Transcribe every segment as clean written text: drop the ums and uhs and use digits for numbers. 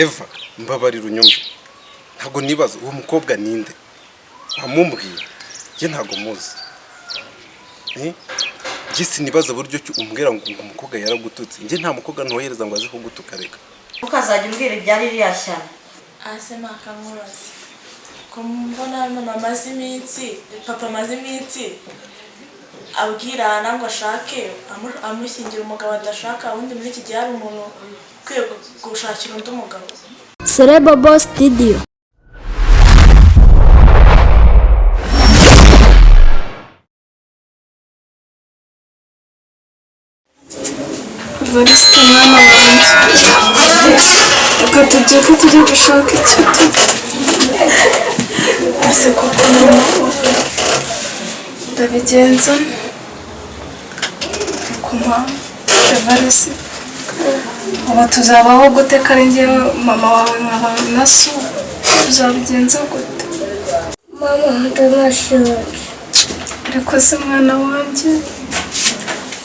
Eva mbabarira unyumve ntago nibaza uwo mukobwa ninde wamumbwiye je ntago muzi gisi nibaza buryo cyo umbwira ngo umukobwa yaragututse nje nta mukobwa ntohereza ngo aze kugutuka reka ukazajya umbwira ibyari riyashyana asema akamurazi ko mbona mama mazimitsi papa mazimitsi abwira nango ashake amushyingira umugabo adashaka ubundi muri iki gihe ari umuntu kwiye gushakira undi mugabo. Cerebral Boss Studio. Variste mwana wanjye reka tujye gushaka icyo turya ese kuko ndabigenza kuma Variste ubu tuzabaho gute kari njyewe mama wawe nkaba na so tuzabigenza gute Mama ndamashuri ariko se mwana wanjye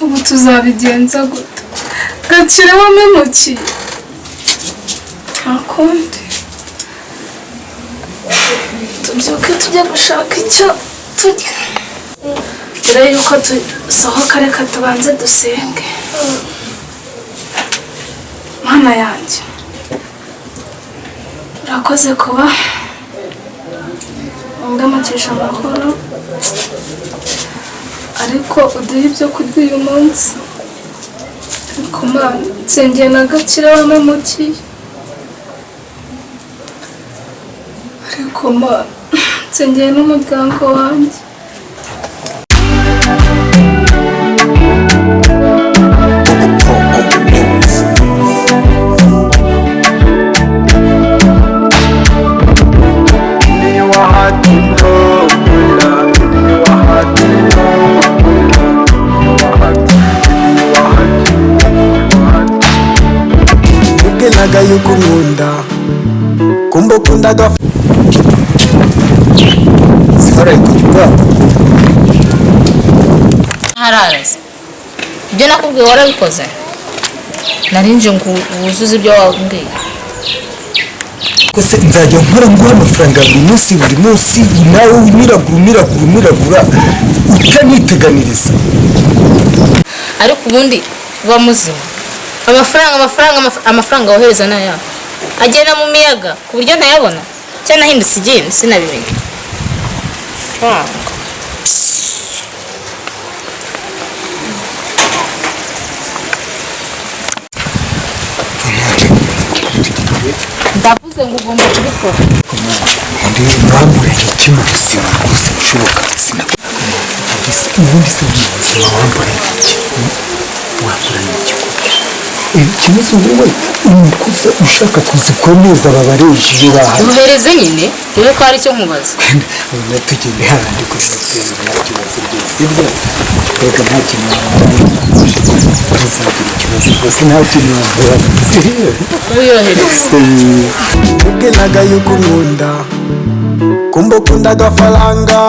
ubu tuzabigenza gute Gakire wamemukiye ntakundi tubyuke tujye gushaka icyo turya mbere yuko dusohoka reka tubanze dusenge Mana yanjye urakoze kuba ungamucisha amakuru ariko uduhe ibyo kurya uyu munsi ariko Mana nsengeye na Gakire wamemukiye ariko Mana nsengeye n'umuryango wanjye yuko nkunda kumbo kunda gafu sare kujya haraza ibyo nakubwiye warabikoze narinje ngo wuzuze ibyo wabwiye kose nzajya nkora ngo amafaranga buri munsi nawe umiragura utaniteganiriza ariko ubundi uba muzima amafaranga wohereza nayo agenda mu miyaga ku buryo ntayabona cyane nahindutse igenda sinabimenye ndavuze ngo ugomba kubikora ndi mwamburanye ikintu gusima rwose bishoboka ubundi se ubuzima wamburanye ikibazo wowe umukuza ushaka kuzikomeza babareje iyo bahaye uhereze nyine ube ko ari cyo nkubaza tugende handi kuzateza nta kibazo rwose ibyo reka nta kintu tuzagira ikibazo rwose nta kintu uyohereze ubwiraga yuko nkunda kumba ukunda agafaranga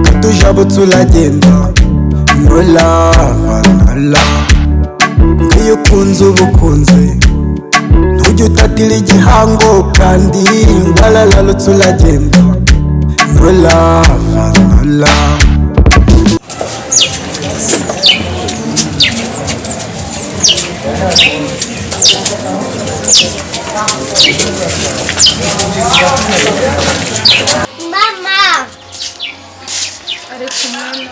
katujabutse uragenda no lava iyo ukunze uba ukunze ntujye utatira igihango kandi waralarutse uragenda no lava Mama ariko umwana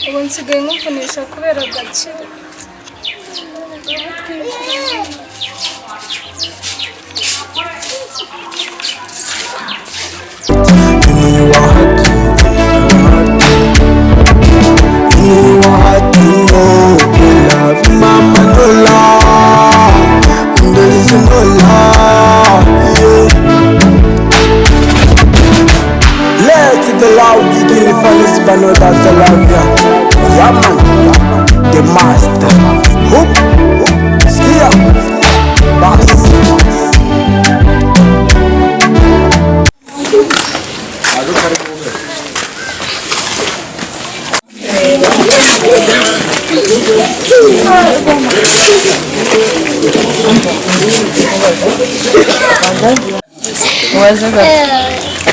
ubu nsigaye nkuvunisha kubera Gakire the master hoop skia boss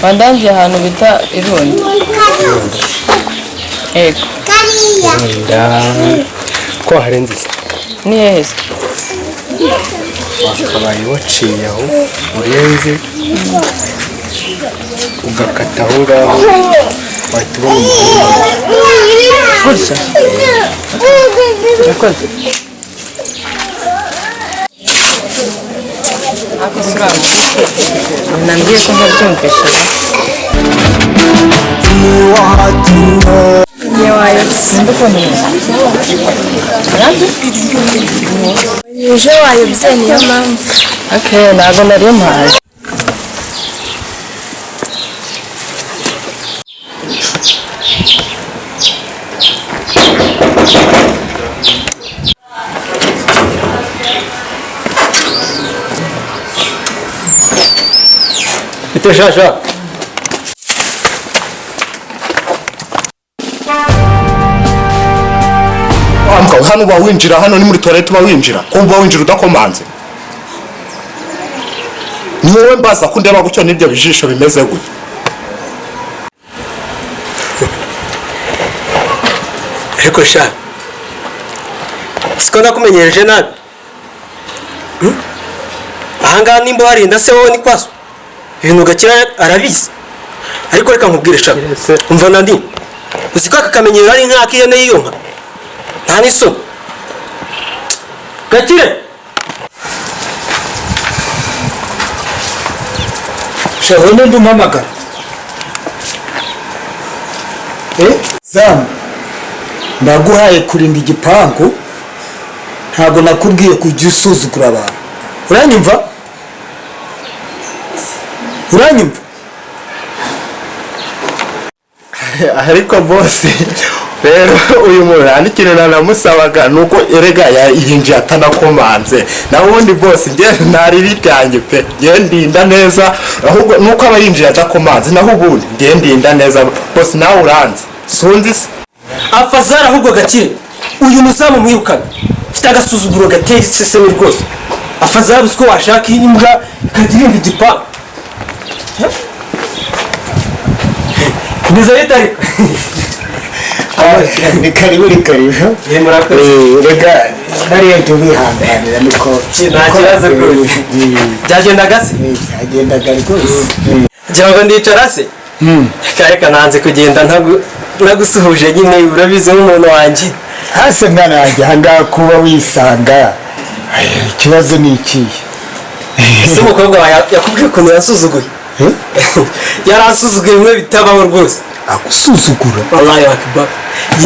wandangiye ahantu bita Irundi. Ego. ko harenze se Ni heza. wakabaye waciye aho urenze ugakata aho ngaho wahita ubona umuhanda Gutya. Urakoze. Ako suramu. Nambwiye ko ntabyumvisha. Sindi ukuntu umeze. ejo wayobye niyo mpamvu. Okay, ntabwo nari mpazi. bite shasha hano uba winjira hano ni muri toilette uba winjira ko uba winjira udakomanze ni wowe mbaza ko ndeba gutyo n'ibyo bijisho bimeze gutya ariko sha siko nakumenyereje nabi ahangaha nimba warinda se wowe ni kwaso ibintu gakira arabizi ariko reka nkubwire sha umva nandi uzi ko aka kamenyero ari nk'ak'ihene y'iyonka nta n'isoni gakire shaho n'undi umpamagara zamu ndaguhaye kurinda igipangu ntabwo nakubwiye kujya usuzugura abantu uranyumva ariko bose rero uyu muntu nta kintu nanamusabaga nuko erega yinjiye atanakomanze naho ubundi bose njye ntariri ryanjye pe njye ndinda neza ahubwo nuko aba yinjiye adakomanze naho ubundi njye ndinda neza bose nawe uranze sunzi se afazara ahubwo gakire uyu muzamu mwirukana ufite agasuzuguro gateye iseseme rwose afazara uzi ko washaka imbwa ikagirinda igipangu neza leta ariko ni karibu rega nariya tubihanganira niko nta kibazo rwose byagendaga se byagendaga rwose ngira ngo ndicara se reka nanze kugenda nagusuhuje nyine urabizi nk'umuntu wanjye hasi mwana wanjye ahangaha kuba wisanga ikibazo ni ikihe ese umukobwa wawe yakubwiye ukuntu yasuzuguye yarasuzuguye bimwe bitabaho rwose agusuzugura wallahi akbar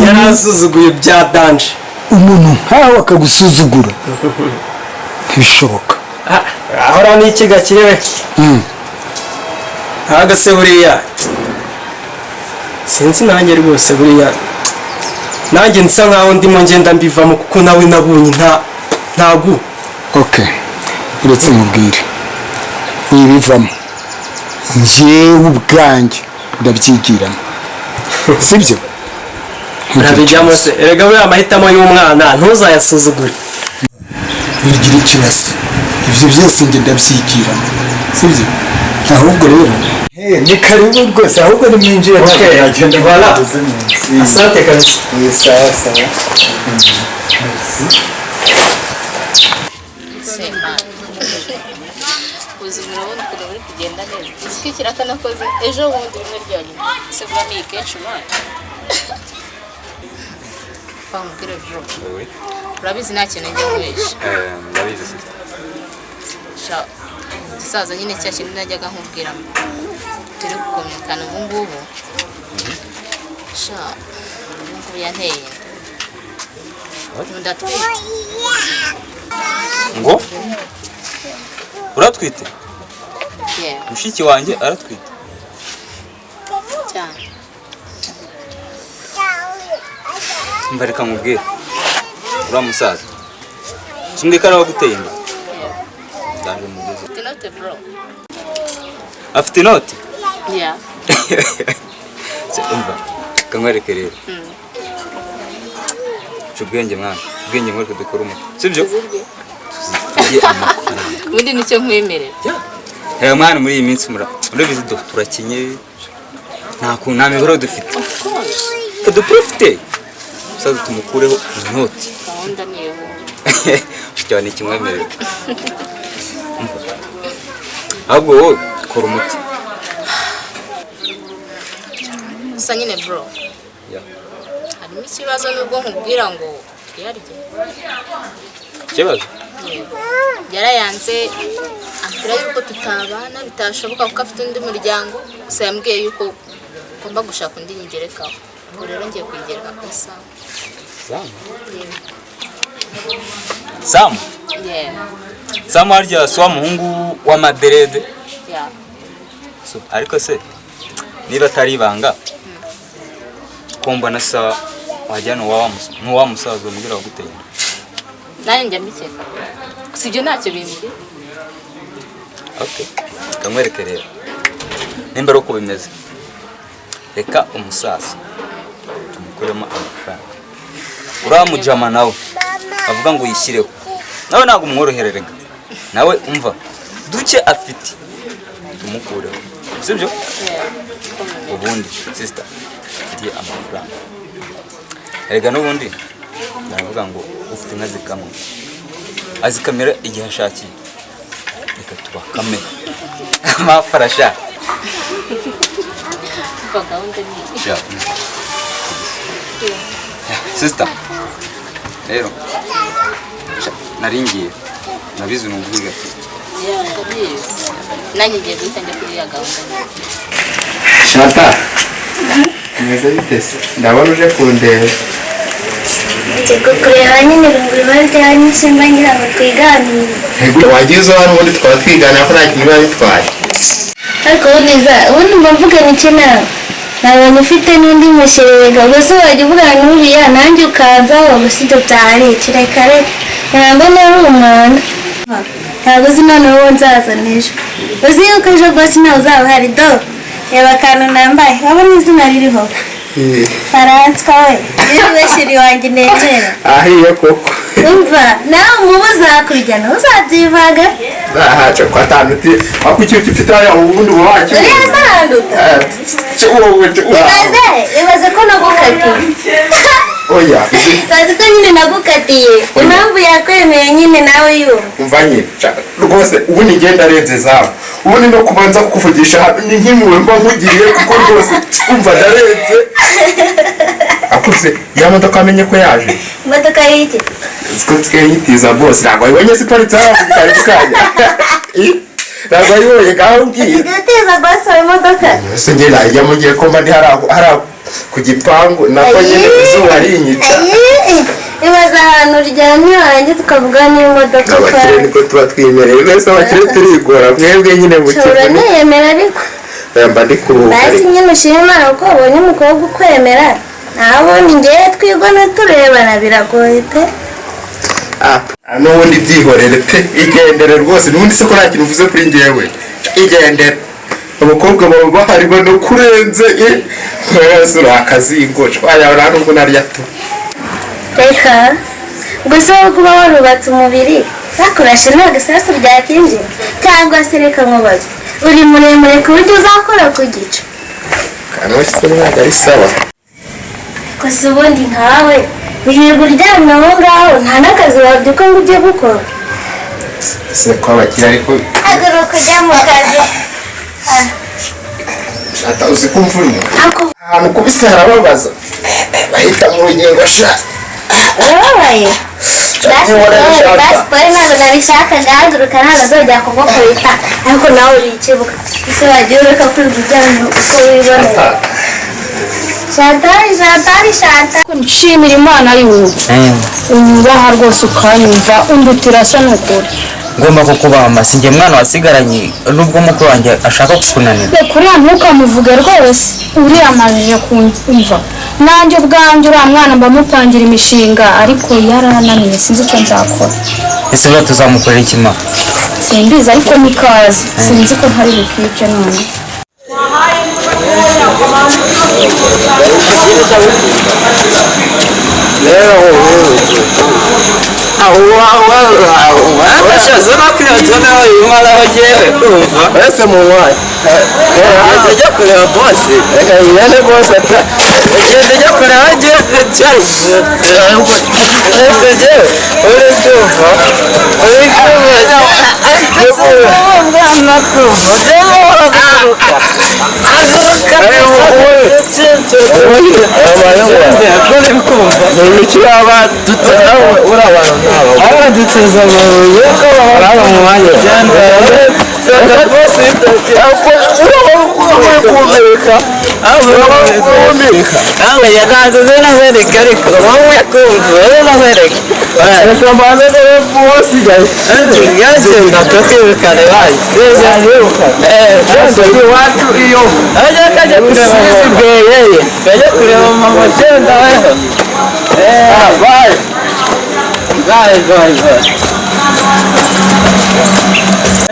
yarasuzuguye bya danje umuntu nkawe akagusuzugura ntibishoboka ahora ni iki gakire ahagase buriya sinzi nanjye rwose buriya nanjye nsa nkaho ndimo ngenda mbivamo kuko nawe nabonye ntagu okay uretse mubwire wibivamo njyewe ubwanjye ndabyigiramo sibyo urabijyamo se erega buriya amahitamo y'umwana ntuzayasuzugure wigira ikibazo ibyo byose njye ndabyigiramo sibyo ahubwo rero ni karibu rwose ahubwo ni mwinjiye nagenda voilà asante kabisa sawa ubuzima urabona ukuntu buri kugenda neza uzi ko ikiraka nakoze ejo bundi rimwe rya nyuma ese buramo iyi kenshi umwana mubwire bro urabizi nta kintu njya nkwesha ndabizi sha gisaza nyine cya kintu najyaga nkubwira turi gukomekana ubu ngubu sha ubu yanteye ndatwite ngo uratwite yewe mushiki wanjye aratwite cyane mva reka nkubwire uriya musaza sumbwe ko ari waguteye inda ndaje mugeze ufite inote bro afite inoti yeah umva kankwereke rero ubwenge mwana ubwenge nkwereke dukora umuti sibyo ubundi nicyo nkwemerera. Reba mwana muri iyi minsi urabizi turakinye nta mihoro dufite. Tuduprofite saza tumukureho inoti. Gahunda niyo. Cyane kimwemerera. Ahubwo wowe kora umuti. Gusa nyine bro. Harimo ikibazo n'ubwo nkubwira ngo yarye. Ikibazo? Yarayanze ambwira yuko tutabana bitashoboka kuko afite undi muryango. Gusa yambwiye yuko ngomba gushaka undi nyigerekaho. Ubwo rero ngiye kuyigereka kuri Sam. Sam? Yeah. Sam harya si wa muhungu wa Maderede? Yeah. So, ariko se niba atari ibanga komba na sa wajyana wa musaza umbwira waguteye. Nani njya mbikeka. Gusa ibyo ntacyo bimbye. Okay. Kamwereke rero. Nimba ari uko bimeze. Reka umusaza tumukuremo amafaranga. Uramujama nawe avuga ngo yishyireho. Nawe ntabwo umworohererega. Nawe umva duke afite tumukureho. Sibyo? Ubundi sister ndiye amafaranga. Erega n'ubundi baravuga ngo ufite inka zikamwe. Azikamera igihe ashakiye. Reka tubakame. Amafarasha. Gahunda niyo. Sister. Rero. Naringiye. Nabizi n'ubwiga. Nanjye ngiye guhita njya kuri ya gahunda. Shata. Meze bitese. Ndabona uje kundeba. Nje kukureba nyine rungurwa ryanye simba ngira ngo twiganire. Wagize hano ubundi twaba twigana ko nta kintu biba bitwaye. Ariko neza ubundi mbavuga n'iki nawe nabonye ufite n'undi musherega gusa wajya uvugana n'uriya nanjye ukanza wagusida utahari kirekare ntabwo nari umwana ntabwo uzi noneho uwo nzaza n'ejo uzi yuko ejo rwose nawe uzaba uhari do reba akantu nambaye wabona izina ririho Faranswa we rero wesheri wanjye negera Ahiye koko umva nawe umubu uzakurya ntuzabyivaga haca kwa tanuti ako icyo ufite hariya ubundi uba wakiriye uriya zaranduka ibaze ko nagukatiye oya bazi ko nyine nagukatiye impamvu yakwemeye nyine nawe yumva umva nyine rwose ubundi ngenda arenze zawe ubundi no kubanza kukuvugisha ni nk'imwe mba nkugiriye kuko rwose umva ndarenze akuze ya modoka amenye ko yaje imodoka y'iki siko twiyitiza boss ntabwo wibonye siparitse aho kari kanya ntabwo wibonye gaho ngiye sigatiza boss wa imodoka ese nge najya mu gihe ko mba ndi hari ku gipangu nako nyine izuba rinyica ibaza ahantu uryamye warangiza ukavuga n'imodoka abakire niko tuba twimereye mbese abakire turigora mwebwe nyine mu kigo uraniyemera ariko mba ndi kuruhuka basi nyine ushima Imana kuko wabonye umukobwa ukwemera nabonye ngewe twigona turebana biragoye pe n'ubundi byihorere pe igendere rwose n'ubundi se ko nta kintu uvuze kuri ngewe igendere abakobwa baba bahariwe no kurenze wese urakazingoca wayabona nubwo narya tu reka gusa wowe kuba warubatse umubiri bakurashe ntabwo isasu ryakinjira cyangwa se reka nkubaze uri muremure ku buryo uzakora ku gice kanwa se ntabwo ari sawa gusa ubundi nkawe wirirwa uryamye aho ngaho nta n'akazi wabyuka ngo ujye gukora se ko abakire ariko haguruka ujya mu kazi ata uzi ko mvunye ahantu kubise harababaza bahita mu rugingo sha urababaye basiporo ntabwo nabishakaga haguruka ntabwo azajya kugukubita ariko nawe uri ikibuga ese wagiye ureka kwirirwa uryamye uko wiboneye Chantal nshimira Imana y'ubu ubaha rwose ukanyumva undutira asa n'ukuri ngomba kukubaha sinjye mwana wasigaranye nubwo mukuru wanjye ashaka kukunanira kuriya ntukamuvuge rwose uriya amajije kumva nanjye ubwanjye uriya mwana mbamupangira imishinga ariko yarananiye sinzi icyo nzakora ese buriya tuzamukorera ikima simbizi ariko nikazi sinzi ko ntari bukwice none rero aho abashaza bakwiyoza nawe umwana wagiye kumva ese mu mwanya ajya kureba boss yane boss ajya kureba agiye cyose uri kumva duteza amabuye ko baba mu mwanya aho yakaguze nabereka ariko wowe kumva nabereka reka mbanze dore bosi gaze ndakakirukane bayi ntabwo iwacu iyo ajya kureba bweyeye kajya kureba mama cyenda weho bayi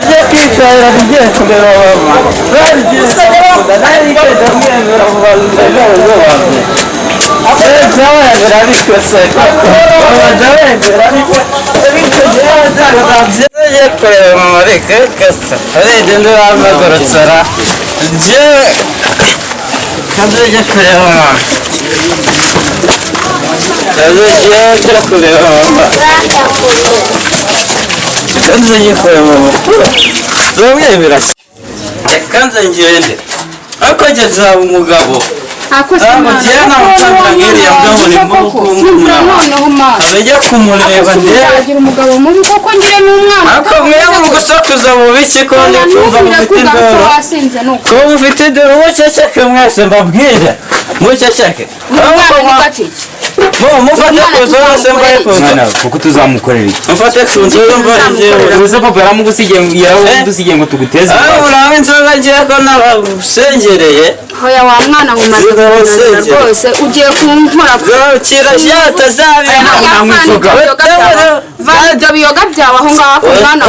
ajya kwicara bigiye kureba mama bagize nari kajya mwemera mu bantu umugabo abajya kumureba nzagira umugabo mubi koko ngire n'umwana ariko mwe mu gusakuza mu biki ko ndi kumva mufite indoro ko mufite indoro muceceke mwese mbabwire muceceke mufate ku nzu yose mbaye ku nzu kuko tuzamukorera iki mufate ku nzu mbaye njyewe ubuze papa yaramugusigiye ngo tuguteze uraba inzoga ngiye ko nabasengereye hoya wa mwana ngo umaze kumunanira rwose ugiye kunkora kirashyata zabira ibyo biyoga byawe aho ngaho mwana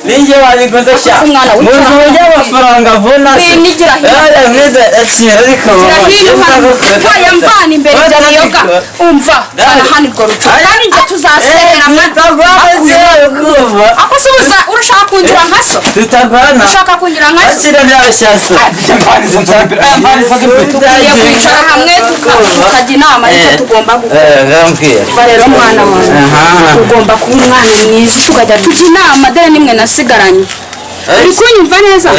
ninjye wabikoze sha muzi uburyo amafaranga avuna hoya mvana imbere ibyo biyoga umva zana hano urwo rucupa kandi njye tuzaserera ako se urashaka kungira nka so ushaka kungira nka so tugiye kwicara hamwe tukajya inama y'icyo tugomba gukora rero mwana wawe ugomba kuba umwana mwiza tukajya tujya inama dore nimwe nasigaranye uri kunyumva neza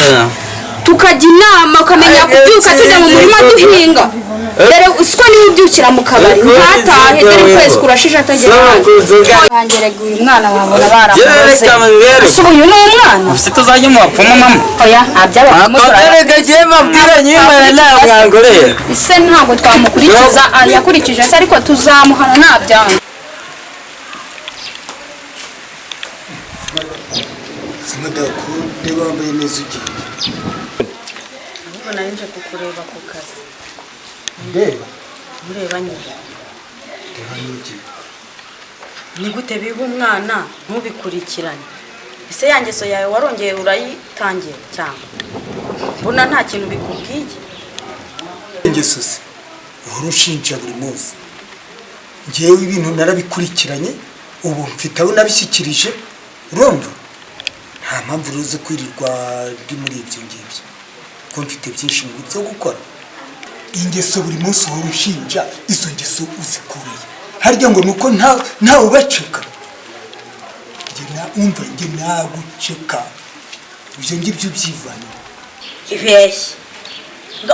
tukajya inama ukamenya kubyuka tujya mu murima duhinga dore usiko niba ubyukira mu kabari ntatahe dore ukwezi kurashije atagera hanze uyu mwana wabona baramuze asuba uyu ni umwana ufite tuzajya mu bapfumu mama oya ntaby'abapfumu gagiye mabwira nyimara nawe mwangorera ise ntabwo twamukurikiza yakurikije se ariko tuzamuhana ntabyanga sinadako niba wambaye neza ugiye ahubwo nari nje kukureba ku kazi ndeba ureba nyine reba n'ugiye ni gute biba umwana ntubikurikirane ese ya ngeso yawe warongeye urayitangira cyangwa mbona nta kintu bikubwiye ingeso se uhora ushinja buri munsi ngewe ibintu narabikurikiranye ubu mfite aho nabishyikirije urumva nta mpamvu uruzi kwirirwa ndi muri ibyo ngibyo kuko mfite byinshi mu byo gukora ingeso buri munsi uhora ushinja izo ngeso uzikuriye harya ngo nuko ntawe ubaceka njye naguceka ibyo ngibyo byivanye ibeshye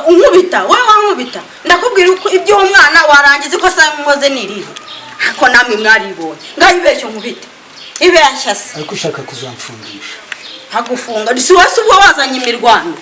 unkubita wowe wankubita ndakubwira uko ibyo uwo mwana warangiza ko asa nkoze niriye ariko namwe mwaribonye ngaho ibeshye unkubita ibeshya se ariko ushaka kuzamfungisha hagufunga si wese ubwo wazanye imirwano